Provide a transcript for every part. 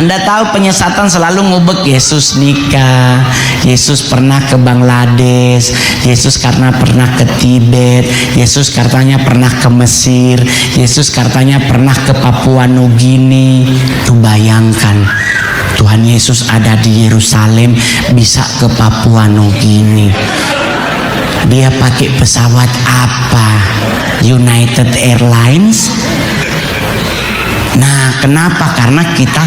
Anda tahu penyesatan selalu ngubek. Yesus nikah, Yesus pernah ke Bangladesh, Yesus karena pernah ke Tibet, Yesus katanya pernah ke Mesir, Yesus katanya pernah ke Papua Nugini. Tuh bayangkan, Tuhan Yesus ada di Yerusalem, bisa ke Papua Nugini. Dia pakai pesawat apa? United Airlines. Nah, kenapa? Karena kita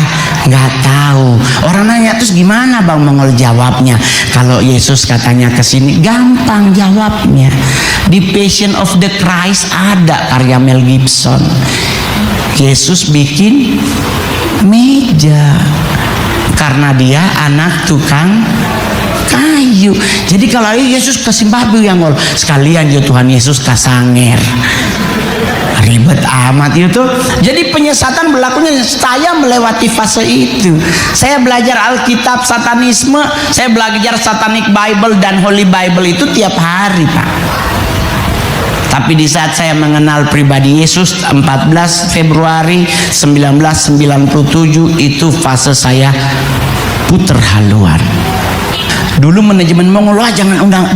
nggak tahu. Orang nanya, terus gimana Bang Mongol jawabnya? Kalau Yesus katanya ke sini, gampang jawabnya. Di Passion of the Christ ada karya Mel Gibson. Yesus bikin meja karena dia anak tukang kayu. Jadi kalau Yesus ke Zimbabwe yang ngol, sekalian ya Tuhan Yesus ke Sanger. Ribet amat itu. Jadi penyesatan berlakunya saya melewati fase itu. Saya belajar Alkitab satanisme, saya belajar Satanic Bible dan Holy Bible itu tiap hari, Pak. Tapi di saat saya mengenal pribadi Yesus 14 Februari 1997 itu fase saya puter haluan. Dulu manajemen Mongol,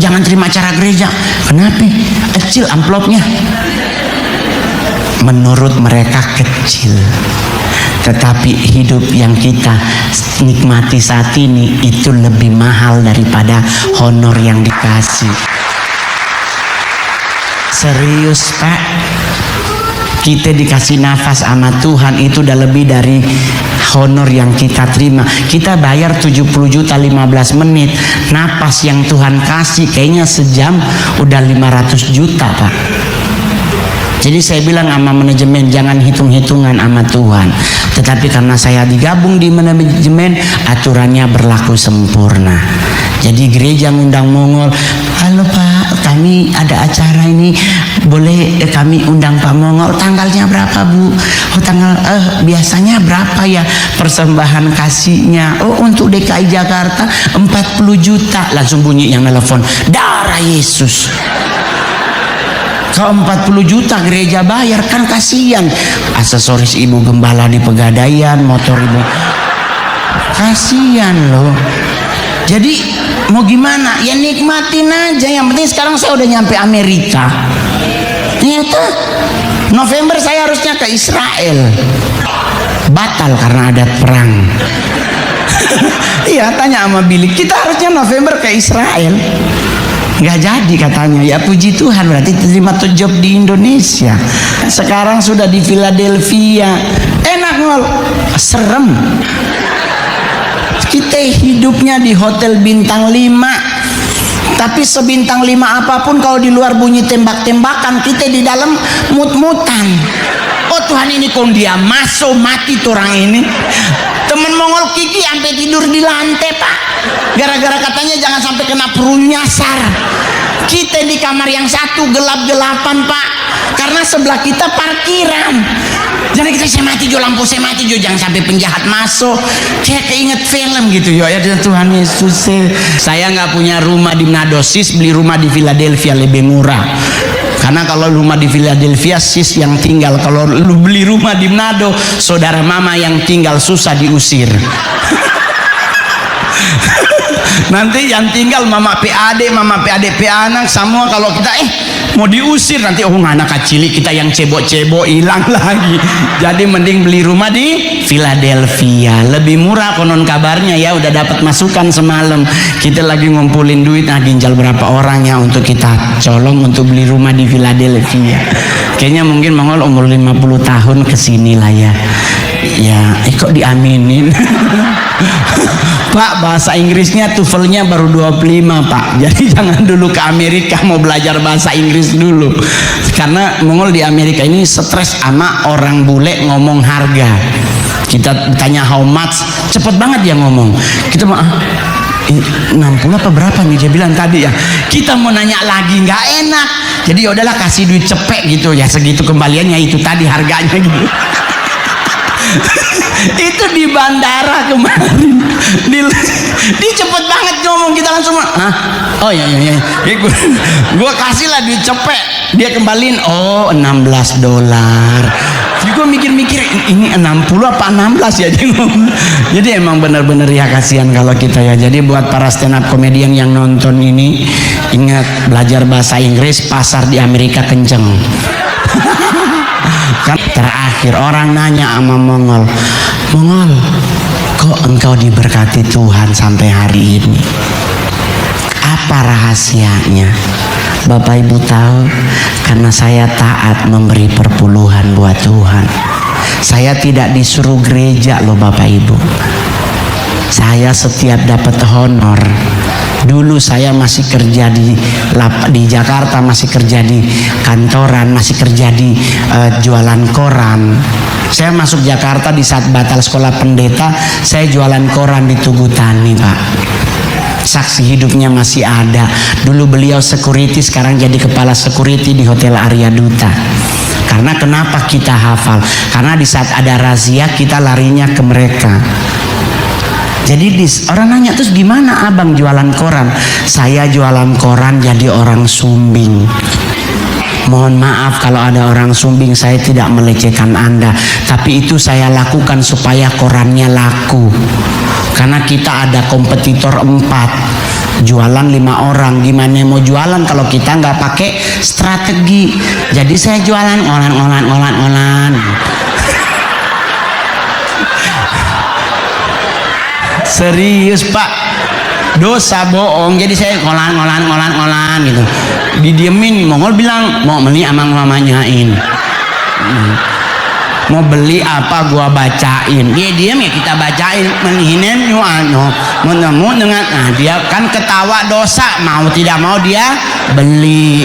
jangan terima acara gereja. Kenapa? Kecil amplopnya. Menurut mereka kecil, tetapi hidup yang kita nikmati saat ini itu lebih mahal daripada honor yang dikasih. Serius, Pak. Kita dikasih nafas sama Tuhan itu udah lebih dari honor yang kita terima. Kita bayar 70 juta 15 menit. Napas yang Tuhan kasih kayaknya sejam udah 500 juta, Pak. Jadi saya bilang sama manajemen, jangan hitung-hitungan sama Tuhan. Tetapi karena saya digabung di manajemen, aturannya berlaku sempurna. Jadi gereja ngundang Mongol, halo Pak, kami ada acara ini, boleh kami undang Pak Mongol, tanggalnya berapa Bu? Oh tanggal, biasanya berapa ya persembahan kasihnya? Oh untuk DKI Jakarta 40 juta. Langsung bunyi yang nelfon, darah Yesus. Kalau 40 juta gereja bayar kan kasihan. Aksesoris ibu gembala di Pegadaian, motor ibu, kasihan loh. Jadi mau gimana? Ya nikmatin aja. Yang penting sekarang saya udah nyampe Amerika. Ternyata November saya harusnya ke Israel, batal karena ada perang. Iya, tanya sama Billy, kita harusnya November ke Israel, nggak jadi katanya. Ya puji Tuhan, berarti terima tuh job di Indonesia. Sekarang sudah di Philadelphia. Enak ngol, serem. Kita hidupnya di hotel bintang 5, tapi sebintang 5 apapun kalau di luar bunyi tembak-tembakan, kita di dalam mut-mutan. Oh Tuhan, ini kok dia masuk mati tuh orang ini. Temen Mongol Kiki sampai tidur di lantai, Pak, gara-gara katanya jangan sampai kena peluru nyasar. Kita di kamar yang satu gelap-gelapan, Pak, karena sebelah kita parkiran. Jadi kita saya mati jo, lampu saya mati jo, jangan sampai penjahat masuk. Kayak keinget film gitu ya. Ya Tuhan Yesus, saya nggak punya rumah di Manado, sis beli rumah di Philadelphia lebih murah. Karena kalau rumah di Philadelphia sis yang tinggal, kalau lu beli rumah di Manado saudara mama yang tinggal susah diusir. Nanti yang tinggal mama PAD anak semua. Kalau kita mau diusir nanti, oh anak kecil kita yang cebok-cebok hilang lagi. Jadi mending beli rumah di Philadelphia, lebih murah konon kabarnya ya. Udah dapat masukan semalam, kita lagi ngumpulin duit, ginjal berapa orang ya untuk kita colong untuk beli rumah di Philadelphia. Kayaknya mungkin Mongol umur 50 tahun kesini lah ya. Ya, kok diaminin. Pak, bahasa Inggrisnya TOEFL-nya baru 25, Pak. Jadi jangan dulu ke Amerika mau belajar bahasa Inggris dulu. Karena Mongol di Amerika ini stres sama orang bule ngomong harga. Kita tanya how much, cepet banget dia ngomong. Kita mau 60 apa berapa nih dia bilang tadi ya. Kita mau nanya lagi nggak enak. Jadi yaudahlah kasih duit cepet gitu ya, segitu kembaliannya itu tadi harganya gitu. Itu di bandara kemarin. Dia cepet banget ngomong, kita langsung oh ya. Gua kasih lah duit cepet, dia kembaliin, oh $16. Jadi gue mikir-mikir, ini 60 apa 16 ya dia ngomong. Jadi emang bener-bener ya kasihan kalau kita ya. Jadi buat para stand up komedian yang nonton ini, ingat belajar bahasa Inggris, pasar di Amerika kenceng. Kan terakhir orang nanya sama Mongol, kok engkau diberkati Tuhan sampai hari ini? Apa rahasianya? Bapak Ibu tahu, karena saya taat memberi perpuluhan buat Tuhan. Saya tidak disuruh gereja loh Bapak Ibu. Saya setiap dapat honor, dulu saya masih kerja di Jakarta, masih kerja di kantoran, masih kerja di jualan koran. Saya masuk Jakarta di saat batal sekolah pendeta, saya jualan koran di Tugu Tani, Pak. Saksi hidupnya masih ada. Dulu beliau security, sekarang jadi kepala security di Hotel Arya Duta. Karena kenapa kita hafal? Karena di saat ada razia kita larinya ke mereka. Jadi orang nanya, terus gimana abang jualan koran? Saya jualan koran jadi orang sumbing. Mohon maaf kalau ada orang sumbing, saya tidak melecehkan Anda, tapi itu saya lakukan supaya korannya laku. Karena kita ada kompetitor 4, jualan 5 orang, gimana mau jualan kalau kita nggak pakai strategi? Jadi saya jualan ngolan. Serius Pak, dosa bohong. Jadi saya ngolan gitu. Didiemin, Mongol bilang mau beli amang mamanyain. Mau beli apa gua bacain, dia diam ya kita bacain, menghina menemu dengan dia kan ketawa dosa, mau tidak mau dia beli.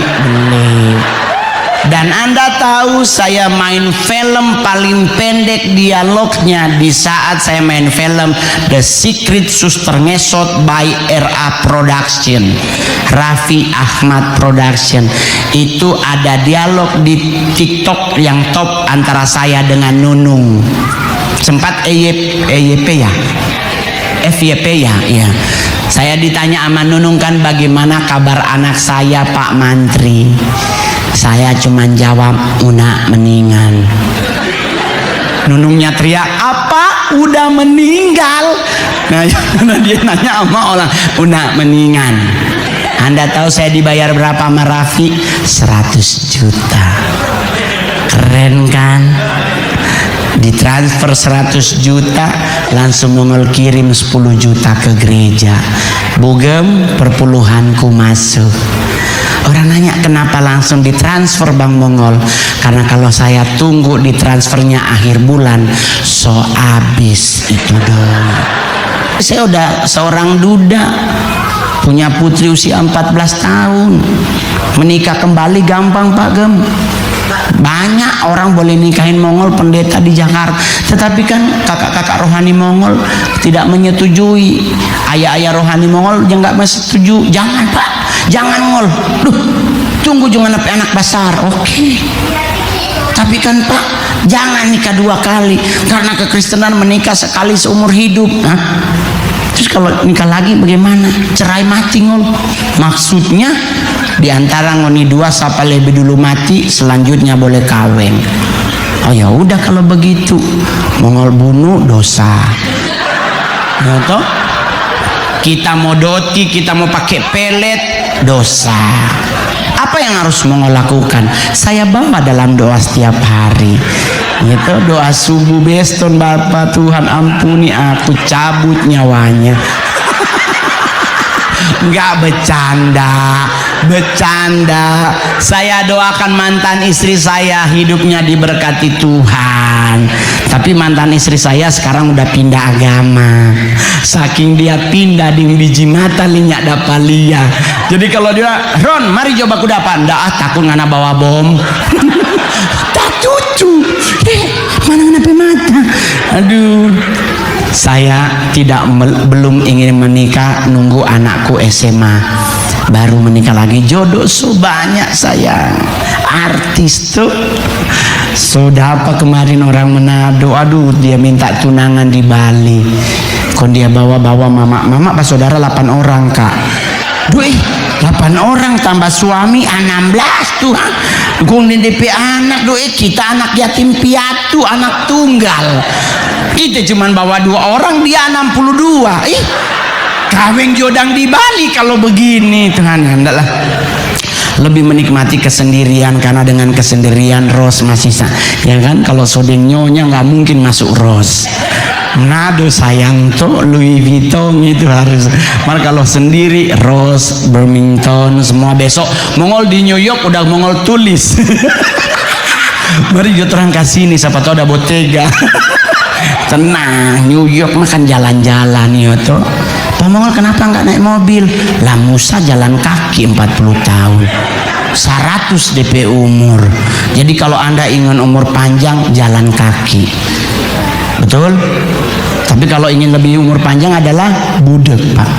Dan Anda tahu saya main film paling pendek dialognya di saat saya main film The Secret Suster Ngesot by RA Production, Raffi Ahmad Production. Itu ada dialog di TikTok yang top antara saya dengan Nunung. Sempat EYP ya? FYP ya. Saya ditanya sama Nunung kan, bagaimana kabar anak saya Pak Mantri? Saya cuman jawab, Una meninggal. Nunungnya teriak, apa? Udah meninggal? Nah dia nanya sama orang, Una meninggal. Anda tahu saya dibayar berapa sama Raffi? 100 juta. Keren kan? Ditransfer 100 juta, langsung Mongol kirim 10 juta ke gereja. Bugem, perpuluhanku masuk. Orang nanya, kenapa langsung ditransfer Bang Mongol? Karena kalau saya tunggu ditransfernya akhir bulan, so abis itu dong. Saya udah seorang duda, punya putri usia 14 tahun. Menikah kembali gampang Pak Gem. Banyak orang boleh nikahin Mongol pendeta di Jakarta, tetapi kan kakak-kakak rohani Mongol tidak menyetujui. Ayah-ayah rohani Mongol yang nggak setuju. Jangan Pak, jangan Mongol. Duh, tunggu jangan sampai anak besar. Oke. Tapi kan Pak, jangan nikah 2 kali, karena kekristenan menikah sekali seumur hidup. Terus kalau nikah lagi bagaimana? Cerai mati Ngol. Maksudnya diantara ngoni 2 siapa lebih dulu mati, selanjutnya boleh kawin. Oh ya udah kalau begitu, Mongol bunuh dosa. Ya toh? Kita mau doti, kita mau pakai pelet, dosa. Apa yang harus Mongol lakukan? Saya bawa dalam doa setiap hari. Itu doa subuh, beston, Bapak Tuhan ampuni aku, cabut nyawanya. Enggak bercanda. Saya doakan mantan istri saya hidupnya diberkati Tuhan. Tapi mantan istri saya sekarang udah pindah agama. Saking dia pindah di biji mata linyak dapalia. Jadi kalau dia, Ron, mari coba kudapan. Nggak, takut ngana bawa bom. Tak cucu. Mana ngana mata. Aduh. Saya belum ingin menikah, nunggu anakku SMA baru menikah lagi. Jodoh so banyak sayang, artis tuh Sudah apa kemarin orang Manado, aduh dia minta tunangan di Bali. Kon dia bawa-bawa mama pas saudara 8 orang kak. Duh 8 orang tambah suami 16 tuh. Kung di DP anak duh kita anak yatim piatu, anak tunggal. Kita cuman bawa 2 orang, dia 62. Kawin jodang di Bali kalau begini Tuhan, hendaklah lebih menikmati kesendirian, karena dengan kesendirian Ros masih ya kan, kalau sodeng nyonya nggak mungkin masuk Ros. Nado sayang tuh Louis Vuitton itu harus. Malah kalau sendiri Ros, Birmingham semua. Besok Mongol di New York udah Mongol tulis. Mari kita terang kasih nih, siapa tahu ada Bottega. Tenang, New York makan jalan-jalan ya tuh. Pak Mongol kenapa nggak naik mobil? Lah Musa jalan kaki 40 tahun, 100 DP umur. Jadi kalau anda ingin umur panjang, jalan kaki, betul. Tapi kalau ingin lebih umur panjang adalah budek pak.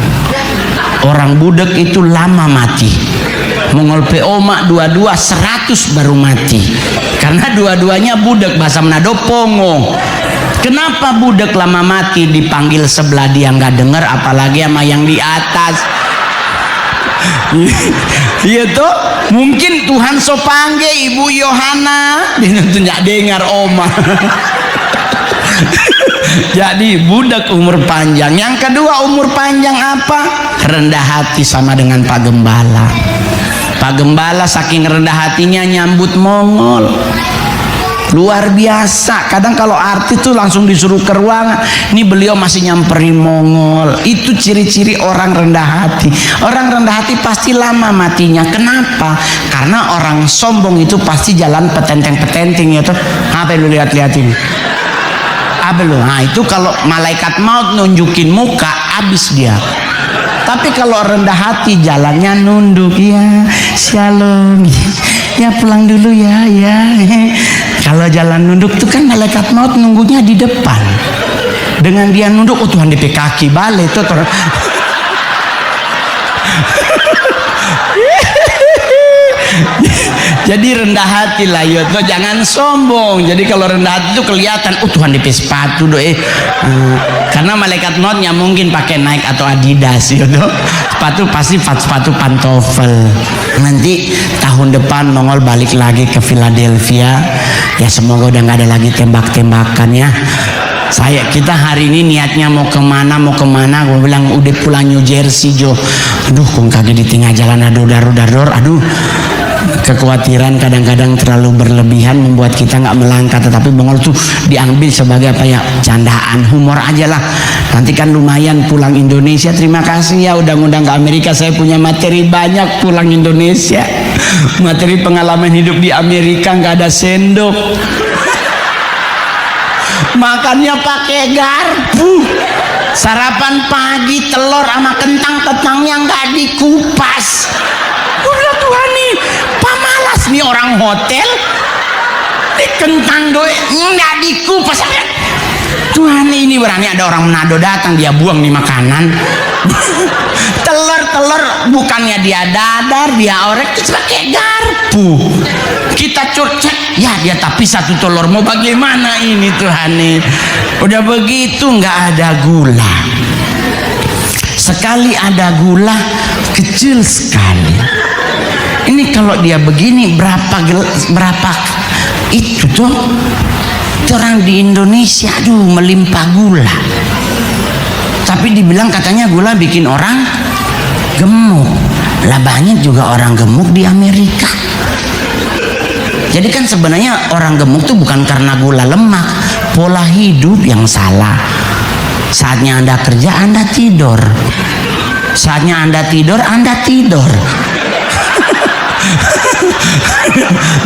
Orang budek itu lama mati. Mongol PO mak dua-dua 100 baru mati, karena dua-duanya budek. Bahasa Manado pongo. Kenapa budek lama mati? Dipanggil sebelah dia nggak dengar, apalagi sama yang di atas. Iya tuh, mungkin Tuhan so panggil Ibu Yohana, dia nggak dengar oma. Jadi budak umur panjang. Yang kedua umur panjang apa? Rendah hati, sama dengan Pak Gembala. Pak Gembala saking rendah hatinya nyambut Mongol. Luar biasa. Kadang kalau artis tuh langsung disuruh ke ruangan. Ini beliau masih nyamperin Mongol. Itu ciri-ciri orang rendah hati. Orang rendah hati pasti lama matinya. Kenapa? Karena orang sombong itu pasti jalan petenteng-petenteng ya tuh. Apa lu lihat-lihat ini? Apa lu? Nah itu kalau malaikat maut nunjukin muka, habis dia. Tapi kalau rendah hati jalannya nunduk, ya shalom, ya pulang dulu ya. Kalau jalan nunduk tuh kan malaikat maut nunggunya di depan. Dengan dia nunduk, oh Tuhan DP kaki balik tuh. Jadi rendah hati lah yo, jangan sombong. Jadi kalau rendah hati itu kelihatan, oh Tuhan DP sepatu doh. Karena malaikat maut nggak mungkin pakai Nike atau Adidas yo tuh. Sepatu pasti sepatu pantofel. Nanti tahun depan Mongol balik lagi ke Philadelphia. Ya semoga udah nggak ada lagi tembak-tembakan ya. Kita hari ini niatnya mau kemana, gue bilang udah pulang New Jersey Jo. Aduh kok kagak di tengah jalan dar. Aduh, kekhawatiran kadang-kadang terlalu berlebihan membuat kita nggak melangkah. Tetapi Mongol tuh diambil sebagai apa ya, candaan, humor aja lah. Nanti kan lumayan pulang Indonesia. Terima kasih ya udah ngundang ke Amerika. Saya punya materi banyak pulang Indonesia. Materi pengalaman hidup di Amerika, nggak ada sendok. Makannya pakai garpu. Sarapan pagi telur sama kentang-kentangnya nggak dikupas. Udah Tuhan nih, pamalas nih orang hotel. Di kentang doi nggak dikupas. Tuhan ini berani ada orang Manado datang dia buang nih makanan. Telur bukannya dia dadar, dia orek terus pakai garpu. Kita cek, ya dia tapi satu telur mau bagaimana ini Tuhan nih. Udah begitu nggak ada gula. Sekali ada gula kecil sekali. Ini kalau dia begini berapa itu tuh orang di Indonesia aduh melimpah gula. Tapi dibilang katanya gula bikin orang gemuk. Lah banyak juga orang gemuk di Amerika. Jadi kan sebenarnya orang gemuk tuh bukan karena gula lemak, pola hidup yang salah. Saatnya Anda kerja, Anda tidur. Saatnya Anda tidur, Anda tidur.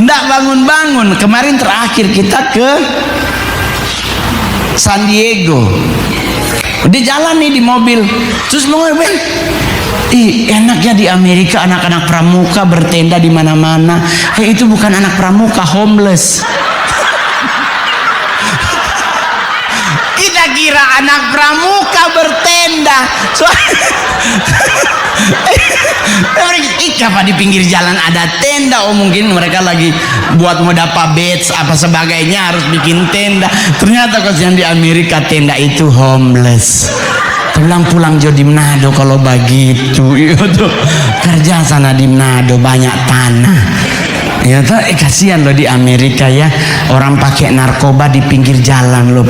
Nggak bangun-bangun. Kemarin terakhir kita ke San Diego. Di jalan nih di mobil. Terus mau ngapain? Enaknya di Amerika anak-anak pramuka bertenda di mana-mana. Itu bukan anak pramuka, homeless. Kita kira anak pramuka bertenda. Apa di pinggir jalan ada tenda, oh mungkin mereka lagi buat modapa beds apa sebagainya, harus bikin tenda. Ternyata kasihan di Amerika tenda itu homeless. Pulang-pulang jo di Manado kalau begitu, itu kerja sana di Manado banyak tanah. Ya tuh kasihan loh di Amerika ya, orang pakai narkoba di pinggir jalan loh,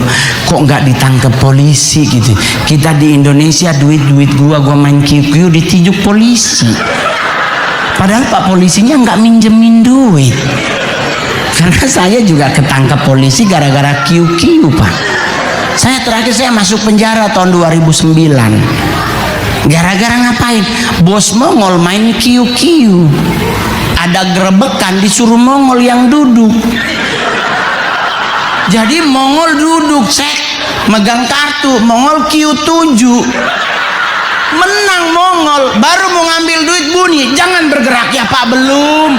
kok nggak ditangkap polisi gitu. Kita di Indonesia duit gua main QQ ditijuk polisi, padahal pak polisinya nggak minjemin duit. Karena saya juga ketangkap polisi gara-gara QQ pak. Saya masuk penjara tahun 2009 gara-gara ngapain? Bos Mongol main QQ, ada gerebekan disuruh Mongol yang duduk. Jadi Mongol duduk megang kartu, Mongol Q7, menang Mongol. Baru mau ngambil duit bunyi, jangan bergerak ya pak, belum.